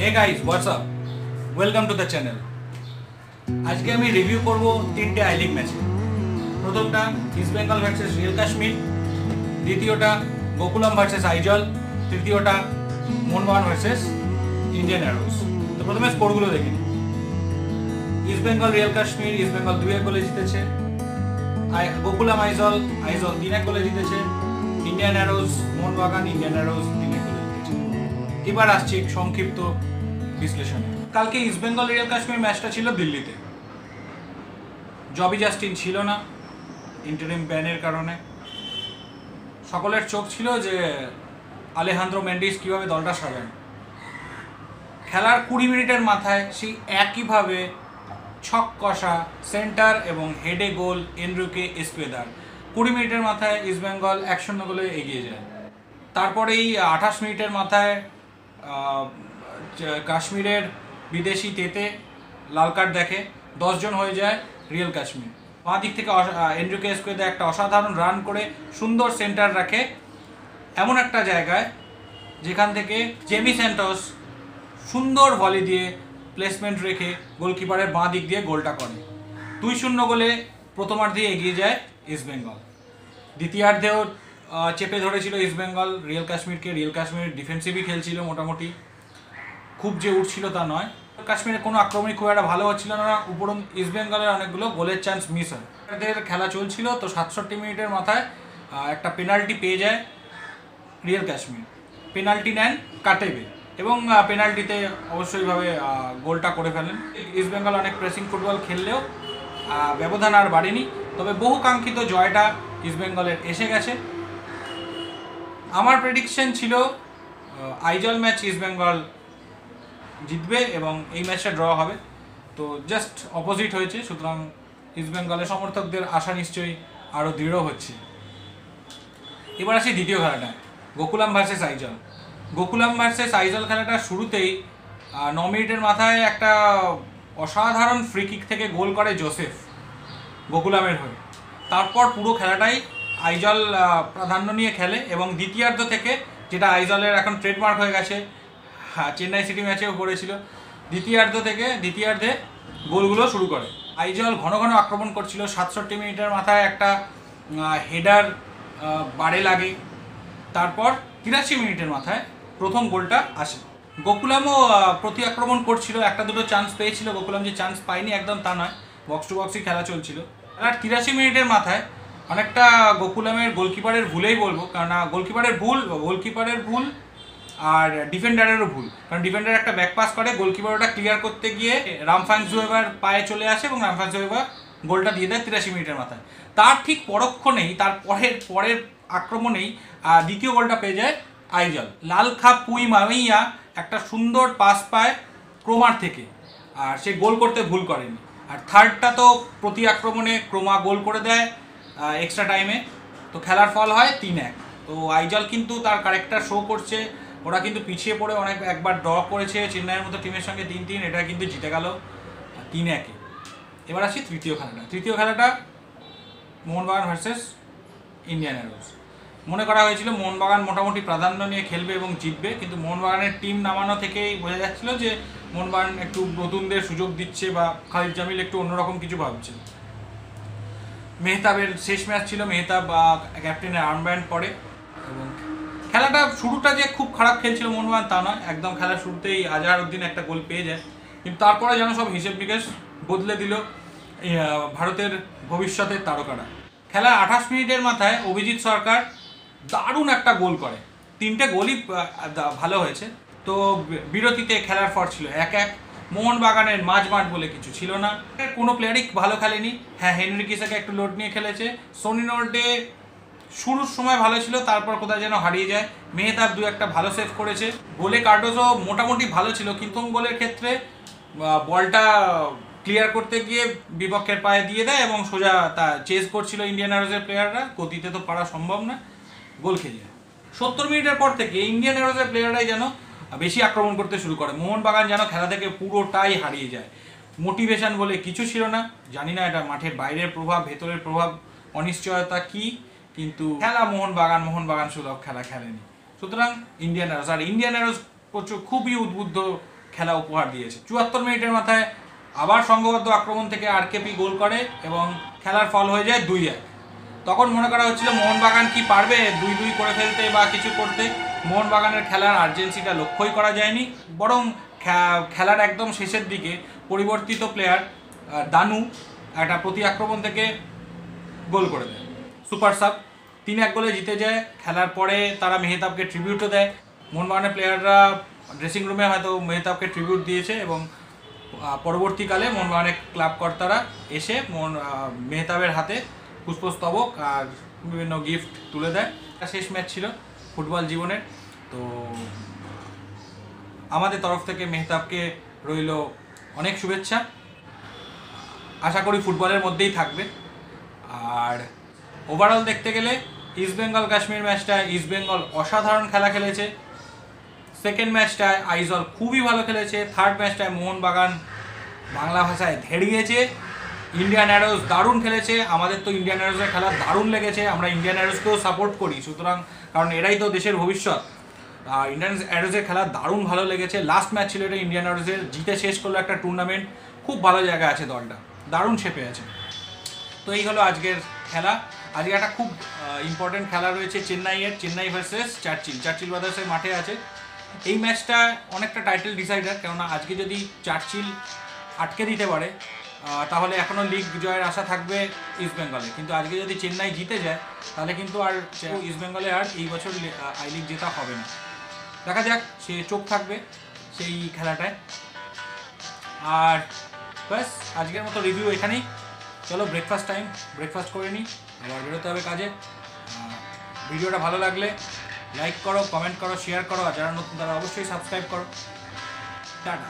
Hey guys what's up, welcome to the channel. আজকে আমি review করব তিনটে আই লিগ ম্যাচে। প্রথমটা east Bengal versus real Kashmir, দ্বিতীয়টা Gokulam versus Aizawl, তৃতীয়টা Mohun Bagan versus Indian Arrows. তো প্রথমে স্কোরগুলো দেখে নিই। East Bengal real Kashmir, east Bengal 2-1 গোলে জিতেছে। গোকুলাম আইজল 3-1 গোলে জিতেছে। Indian Arrows Mohun Bagan, Indian Arrows 3-1 গোলে জিতেছে। এবার আসছি সংক্ষিপ্ত বিশ্লেষণে। কালকে ইস্ট বেঙ্গল রিয়েল কাশ্মীর ম্যাচটা ছিল দিল্লিতে। জবি জাস্টিন ছিল না ইন্টারিম ব্যানের কারণে। সকলের চোখ ছিল যে আলেহান্দ্রো মেন্ডিস কীভাবে দলটা সাজান। খেলার 20 মিনিটের মাথায় সেই একইভাবে ছক কষা সেন্টার এবং হেডে গোল এনরিকে এসপেদার। 20 মিনিটের মাথায় ইস্ট বেঙ্গল 1-0 গোলে এগিয়ে যায়। তারপরেই 28 মিনিটের মাথায় কাশ্মীরের বিদেশি তেতে লাল কার্ড দেখে, 10 জন হয়ে যায় রিয়েল কাশ্মীর। বাঁ দিক থেকে এনরিকে এসপেদা একটা অসাধারণ রান করে সুন্দর সেন্টার রাখে এমন একটা জায়গায় যেখান থেকে জেমি স্যান্টোস সুন্দর ভলি দিয়ে প্লেসমেন্ট রেখে গোলকিপারের বাঁ দিক দিয়ে গোলটা করে। 2-0 গোলে প্রথমার্ধে এগিয়ে যায় ইস্ট বেঙ্গল। দ্বিতীয়ার্ধেও চেপে ধরেছিল ইস্ট বেঙ্গল রিয়েল কাশ্মীরকে। রিয়েল কাশ্মীর ডিফেন্সিভই খেলছিল মোটামুটি, খুব যে উঠছিল তা নয়। কাশ্মীরের কোনো আক্রমণই খুব একটা ভালো হচ্ছিল না, উপরন্তু ইস্ট বেঙ্গলের অনেকগুলো গোলের চান্স মিস হয়। এদের খেলা চলছিল তো 67 মিনিটের মাথায় একটা পেনাল্টি পেয়ে যায় রিয়েল কাশ্মীর। পেনাল্টি নেন কাটেবে এবং পেনাল্টিতে অবশ্যইভাবে গোলটা করে ফেলেন। ইস্ট বেঙ্গল অনেক প্রেসিং ফুটবল খেললেও ব্যবধান আর বাড়েনি, তবে বহু কাঙ্ক্ষিত জয়টা ইস্ট বেঙ্গলের এসে গেছে। আমার প্রেডিকশন ছিল আইজল ম্যাচ ইস্ট বেঙ্গল জিতবে এবং এই ম্যাচটা ড্র হবে, তো জাস্ট অপোজিট হয়েছে। সুতরাং ইস্ট বেঙ্গলের সমর্থকদের আশা নিশ্চয়ই আরও দৃঢ় হচ্ছে। এবার আসি দ্বিতীয় খেলাটা, গোকুলাম ভার্সেস আইজল। গোকুলাম ভার্সেস আইজল খেলাটা শুরুতেই 9 মিনিটের মাথায় একটা অসাধারণ ফ্রি কিক থেকে গোল করে জোসেফ গোকুলামের হয়ে। তারপর পুরো খেলাটাই আইজল প্রাধান্য নিয়ে খেলে এবং দ্বিতীয়ার্ধ থেকে, যেটা আইজলের এখন ট্রেডমার্ক হয়ে গেছে, চেন্নাই সিটি ম্যাচেও করেছিল, দ্বিতীয়ার্ধে গোলগুলো শুরু করে। আইজল ঘন ঘন আক্রমণ করছিল। 67 মিনিটের মাথায় একটা হেডার বারে লাগে। তারপর 83 মিনিটের মাথায় প্রথম গোলটা আসে। গোকুলামও প্রতি আক্রমণ করছিল, একটা দুটো চান্স পেয়েছিল। গোকুলাম যে চান্স পায়নি একদম তা নয়, বক্স টু বক্সই খেলা চলছিল। আর 83 মিনিটের মাথায় অনেকটা গোকুলামের গোলকিপারের ভুলেই বলবো, কারণ গোলকিপারের ভুল আর ডিফেন্ডারেরও ভুল। কারণ ডিফেন্ডার একটা ব্যাক পাস করে, গোলকিপার ওটা ক্লিয়ার করতে গিয়ে রামফাংজুয়েবার পায়ে চলে আসে এবং রামফাংজুয়েবার গোলটা দিয়ে দেয় 83 মিনিটের মাথায়। তার ঠিক পরক্ষণেই, তার পরের আক্রমণেই দ্বিতীয় গোলটা পেয়ে যায় আইজল। লালখা পুই মামিয়া একটা সুন্দর পাস পায় ক্রোমার থেকে, আর সে গোল করতে ভুল করেনি। আর থার্ডটা তো প্রতি আক্রমণে ক্রোমা গোল করে দেয় এক্সট্রা টাইমে, তো খেলার ফল হয় 3-1। তো আইজল কিন্তু তার ক্যারেক্টার শো করছে। ওরা কিন্তু পিছিয়ে পড়ে একবার ড্র করেছে চেন্নাইয়ের মতো টিমের সঙ্গে 3-3, এটা কিন্তু জিতে গেল 3-1। এবার আসি তৃতীয় খেলাটা মোহনবাগান ভার্সেস ইন্ডিয়ান অ্যারোস। মনে করা হয়েছিল মোহনবাগান মোটামুটি প্রাধান্য নিয়ে খেলবে এবং জিতবে, কিন্তু মোহনবাগানের টিম নামানো থেকেই বোঝা যাচ্ছিল যে মোহনবাগান একটু নতুনদের সুযোগ দিচ্ছে বা খালিদ জামিল একটু অন্যরকম কিছু ভাবছে। মেহতাবের শেষ ম্যাচ ছিল, মেহতাব ক্যাপ্টেনের আর্মব্যান্ড পরে এবং খেলাটা শুরুটা যে খুব খারাপ খেলছিল মোহনবাগান তা নয়, একদম খেলার শুরুতেই আজহারউদ্দিন একটা গোল পেয়ে যায়, কিন্তু তারপরে যেন সব হিসেব নিকেশ বদলে দিল ভারতের ভবিষ্যতের তারকারা। খেলা 28 মিনিটের মাথায় অভিজিৎ সরকার দারুণ একটা গোল করে। 3টে গোলই ভালো হয়েছে। তো বিরতিতে খেলার ফর ছিল 1-1। মোহনবাগানের মাঝ মাঠ বলে কিছু ছিল না, কোনো প্লেয়ারই ভালো খেলেনি। হ্যাঁ, হেনরি কিসাকে একটু লোড নিয়ে খেলেছে। সোনি নোর্ডে শুরুর সময় ভালো ছিল, তারপর কোথায় যেন হারিয়ে যায়। মেহতাব 2-1 ভালো সেভ করেছে। গোলে কার্ডোজও মোটামুটি ভালো ছিল, কিন্তু গোলের ক্ষেত্রে বলটা ক্লিয়ার করতে গিয়ে বিপক্ষের পায়ে দিয়ে দেয় এবং সোজা তা চেস করছিল ইন্ডিয়ান অ্যারোসের প্লেয়াররা, গতিতে তো পারা সম্ভব না, গোল খেয়ে যায়। 70 মিনিটের পর থেকে ইন্ডিয়ান অ্যারোসের প্লেয়াররাই যেন বেশি আক্রমণ করতে শুরু করে। মোহনবাগান যেন খেলা থেকে পুরোটাই হারিয়ে যায়। মোটিভেশন বলে কিছু ছিল না। জানি না এটা মাঠের বাইরের প্রভাব, ভেতরের প্রভাব, অনিশ্চয়তা কি, কিন্তু খেলা মোহনবাগান সুলভ খেলা খেলেনি। সুতরাং ইন্ডিয়ান অ্যারোস খুবই উদ্বুদ্ধ খেলা উপহার দিয়েছে। 74 মিনিটের মাথায় আবার সংঘবদ্ধ আক্রমণ থেকে আরকেপি গোল করে এবং খেলার ফল হয়ে যায় 2-1। তখন মনে করা হচ্ছিল মোহনবাগান কি পারবে 2-2 করে ফেলতে বা কিছু করতে। মোহনবাগানের খেলার আর্জেন্সিটা লক্ষ্যই করা যায়নি, বরং খেলার একদম শেষের দিকে পরিবর্তিত প্লেয়ার দানু একটা প্রতি আক্রমণ থেকে গোল করে দেয়। সুপার সাব 3-1 গোলে জিতে যায়। খেলার পরে তারা মেহতাবকে ট্রিবিউটও দেয়। মোহনবাগানের প্লেয়াররা ড্রেসিং রুমে হয়তো মেহতাবকে ট্রিবিউট দিয়েছে এবং পরবর্তীকালে মোহনবাগানের ক্লাব কর্তারা এসে মেহতাবের হাতে পুষ্পস্তবক আর বিভিন্ন গিফট তুলে দেয়। শেষ ম্যাচ ছিল ফুটবল জীবনের। তো আমাদের তরফ থেকে মেহতাবকে রইল অনেক শুভেচ্ছা। আশা করি ফুটবলের মধ্যেই থাকবে। আর ওভারঅল দেখতে গেলে ইস্টবেঙ্গল কাশ্মীর ম্যাচটায় ইস্টবেঙ্গল অসাধারণ খেলা খেলেছে। সেকেন্ড ম্যাচটায় আইজল খুবই ভালো খেলেছে। থার্ড ম্যাচটায় মোহনবাগান বাংলা ভাষায় ধেড়িয়েছে। ইন্ডিয়ান অ্যারোস দারুণ খেলেছে। আমাদের তো ইন্ডিয়ান অ্যারোসের খেলা দারুণ লেগেছে। আমরা ইন্ডিয়ান অ্যারোসকেও সাপোর্ট করি, সুতরাং কারণ এরাই তো দেশের ভবিষ্যৎ। ইন্ডিয়ান অ্যারোসের খেলা দারুণ ভালো লেগেছে। লাস্ট ম্যাচ ছিল এটা ইন্ডিয়ান অ্যারোসের, জিতে শেষ করলো একটা টুর্নামেন্ট। খুব ভালো জায়গায় আছে দলটা, দারুণ শেপে আছে। তো এই হলো আজকের খেলা। আজকে একটা খুব ইম্পর্টেন্ট খেলা রয়েছে চেন্নাই ভার্সেস চার্চিল ব্রাদার্সের মাঠে আছে। এই ম্যাচটা অনেকটা টাইটেল ডিসাইডার, কেননা আজকে যদি চার্চিল আটকে দিতে পারে তাহলে এখনও লিগ জয়ের আশা থাকবে ইস্টবেঙ্গলে। কিন্তু আজকে যদি চেন্নাই জিতে যায় তাহলে কিন্তু আর ইস্টবেঙ্গলে আর এই বছর আই লিগ জেতা হবে না। দেখা যাক, সে চোখ থাকবে সেই খেলাটায়। আর ব্যাস, আজকের মতো রিভিউ এখানেই। চলো ব্রেকফাস্ট টাইম, ব্রেকফাস্ট করে নিই, আবার বেরোতে হবে কাজে। ভিডিওটা ভালো লাগলে লাইক করো, কমেন্ট করো, শেয়ার করো, আর যারা নতুন তারা অবশ্যই সাবস্ক্রাইব করো। টাটা।